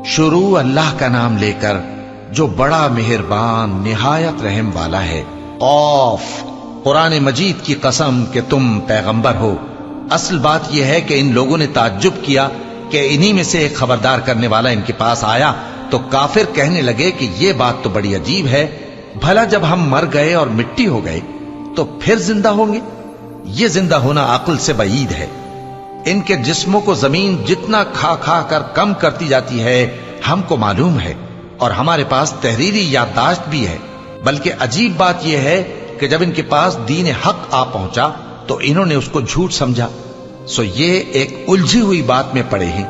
शुरू अल्लाह का नाम लेकर जो बड़ा मेहरबान निहायत रहम वाला है। औफ, कुरान मजीद की कसम कि तुम पैगंबर हो। असल बात यह है कि इन लोगों ने ताज्जुब किया कि इन्हीं में से एक खबरदार करने वाला इनके पास आया, तो काफिर कहने लगे कि यह बात तो बड़ी अजीब है, भला जब हम मर गए और मिट्टी हो गए तो फिर जिंदा होंगे? ये जिंदा होना अक्ल से बईद है। इनके जिस्मों को जमीन जितना खा खा कर कम करती जाती है हमको मालूम है, और हमारे पास तहरीरी याददाश्त भी है। बल्कि अजीब बात यह है कि जब इनके पास दीन हक आ पहुंचा तो इन्होंने उसको झूठ समझा। सो ये एक उलझी हुई बात में पड़े हैं।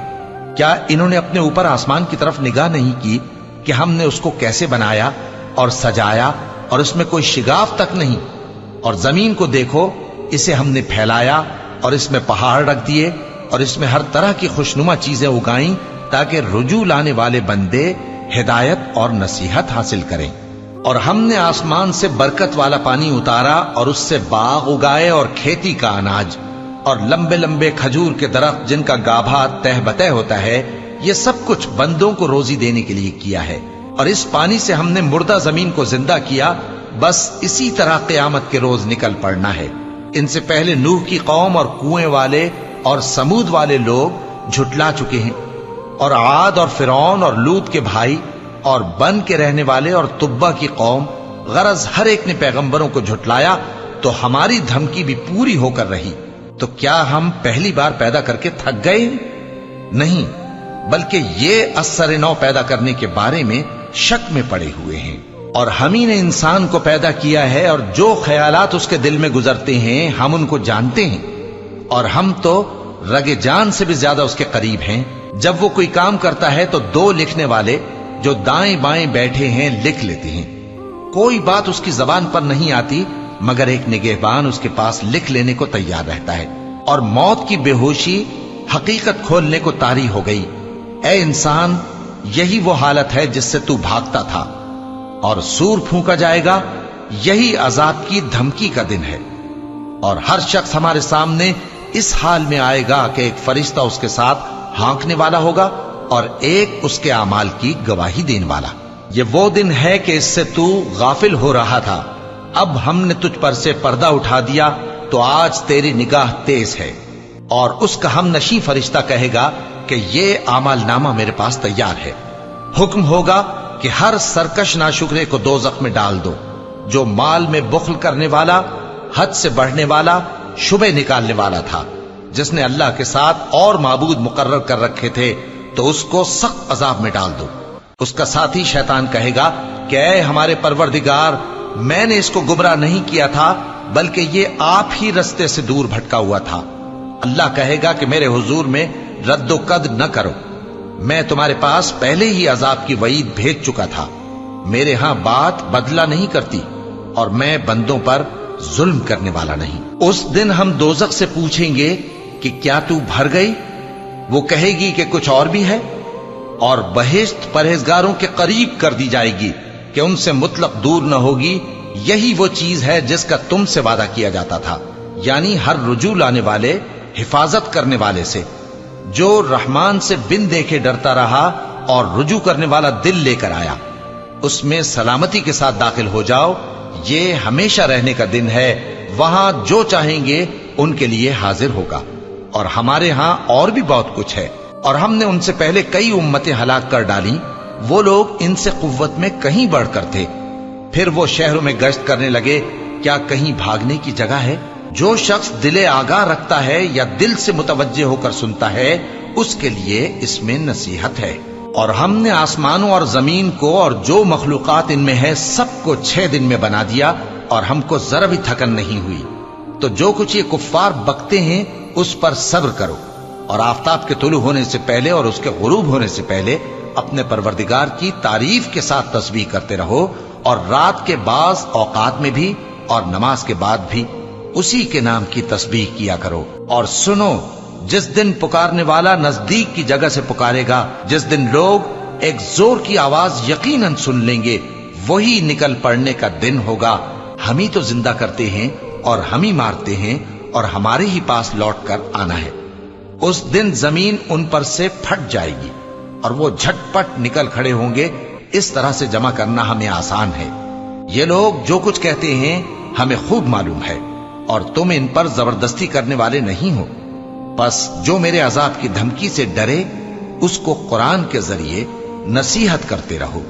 क्या इन्होंने अपने ऊपर आसमान की तरफ निगाह नहीं की कि हमने उसको कैसे बनाया और सजाया, और इसमें कोई शिगाफ तक नहीं? और जमीन को देखो, इसे हमने फैलाया और इसमें पहाड़ रख दिए और इसमें हर तरह की खुशनुमा चीजें उगाई ताकि रुजू लाने वाले बंदे हिदायत और नसीहत हासिल करें। और हमने आसमान से बरकत वाला पानी उतारा और उससे बाग उगाए और खेती का अनाज और लंबे लंबे खजूर के दरख्त जिनका गाभा तह बतह होता है। ये सब कुछ बंदों को रोजी देने के लिए किया है। और इस पानी से हमने मुर्दा जमीन को जिंदा किया। बस इसी तरह क़यामत के रोज निकल पड़ना है। इनसे पहले नूह की कौम और कुएं वाले और समूद वाले लोग झुटला चुके हैं, और आद और फिरौन और लूत के भाई और बन के रहने वाले और तुब्बा की कौम, गरज हर एक ने पैगंबरों को झुटलाया, तो हमारी धमकी भी पूरी होकर रही। तो क्या हम पहली बार पैदा करके थक गए? नहीं, बल्कि ये असर नौ पैदा करने के बारे में शक में पड़े हुए हैं। और हम ही ने इंसान को पैदा किया है, और जो ख्यालात उसके दिल में गुजरते हैं हम उनको जानते हैं, और हम तो रगे जान से भी ज्यादा उसके करीब हैं। जब वो कोई काम करता है तो दो लिखने वाले जो दाएं बाएं बैठे हैं लिख लेते हैं। कोई बात उसकी जबान पर नहीं आती मगर एक निगहबान उसके पास लिख लेने को तैयार रहता है। और मौत की बेहोशी हकीकत खोलने को तारी हो गई। ए इंसान, यही वो हालत है जिससे तू भागता था, और सूर फूंका जाएगा, यही अजाब की धमकी का दिन है। और हर शख्स हमारे सामने इस हाल में आएगा कि एक फरिश्ता उसके साथ हाँकने वाला होगा और एक उसके अमाल की गवाही देने वाला। ये वो दिन है कि इससे तू गाफिल हो रहा था, अब हमने तुझ पर से पर्दा उठा दिया, तो आज तेरी निगाह तेज है। और उसका हम नशी फरिश्ता कहेगा कि ये अमाल नामा मेरे पास तैयार है। हुक्म होगा कि हर सरकश नाशुक्रे को दोज़ख में डाल दो। जो माल में बुख्ल करने वाला, हद से बढ़ने वाला, शुबे निकालने वाला था, जिसने अल्लाह के साथ और माबूद मुकर्रर कर रखे थे, तो उसको सख्त अजाब में डाल दो। उसका साथी शैतान कहेगा कि ऐ हमारे परवरदिगार, मैंने इसको गुमराह नहीं किया था, बल्कि ये आप ही रस्ते से दूर भटका हुआ था। अल्लाह कहेगा कि मेरे हुजूर में रद्दो कद न करो, मैं तुम्हारे पास पहले ही अजाब की वईद भेज चुका था। मेरे यहां बात बदला नहीं करती, और मैं बंदों पर जुल्म करने वाला नहीं। उस दिन हम दोज़ख से पूछेंगे कि क्या तू भर गई? वो कहेगी कि कुछ और भी है। और बहिश्त परहेजगारों के करीब कर दी जाएगी कि उनसे मुतलक दूर न होगी। यही वो चीज है जिसका तुमसे वादा किया जाता था, यानी हर रुजू लाने वाले, हिफाजत करने वाले से, जो रहमान से बिन देखे डरता रहा और रुजू करने वाला दिल लेकर आया, उसमें सलामती के साथ दाखिल हो जाओ। ये हमेशा रहने का दिन है, वहां जो चाहेंगे उनके लिए हाजिर होगा। और हमारे यहां और भी बहुत कुछ है, और हमने उनसे पहले कई उम्मतें हलाक कर डाली। वो लोग इनसे कुव्वत में कहीं बढ़कर थे। फिर वो शहरों में गश्त करने लगे, क्या कहीं भागने की जगह है? जो शख्स दिले आगाह रखता है या दिल से मुतवज्जे होकर सुनता है, उसके लिए इसमें नसीहत है। और हमने आसमानों और जमीन को और जो मखलूकात इनमें है सबको 6 दिन में बना दिया, और हमको जरा भी थकन नहीं हुई। तो जो कुछ ये कुफ्फार बकते हैं उस पर सब्र करो, और आफताब के तुलू होने से पहले और उसके गुरूब होने से पहले अपने परवरदिगार की तारीफ के साथ तस्बीह करते रहो, और रात के बाज औकात में भी और नमाज के बाद भी उसी के नाम की तस्बीह किया करो। और सुनो, जिस दिन पुकारने वाला नजदीक की जगह से पुकारेगा, जिस दिन लोग एक जोर की आवाज यकीनन सुन लेंगे, वही निकल पड़ने का दिन होगा। हम ही तो जिंदा करते हैं और हम ही मारते हैं, और हमारे ही पास लौट कर आना है। उस दिन जमीन उन पर से फट जाएगी اور وہ جھٹپٹ نکل کھڑے ہوں گے، اس طرح سے جمع کرنا ہمیں آسان ہے۔ یہ لوگ جو کچھ کہتے ہیں ہمیں خوب معلوم ہے، اور تم ان پر زبردستی کرنے والے نہیں ہو۔ پس جو میرے عذاب کی دھمکی سے ڈرے اس کو قرآن کے ذریعے نصیحت کرتے رہو۔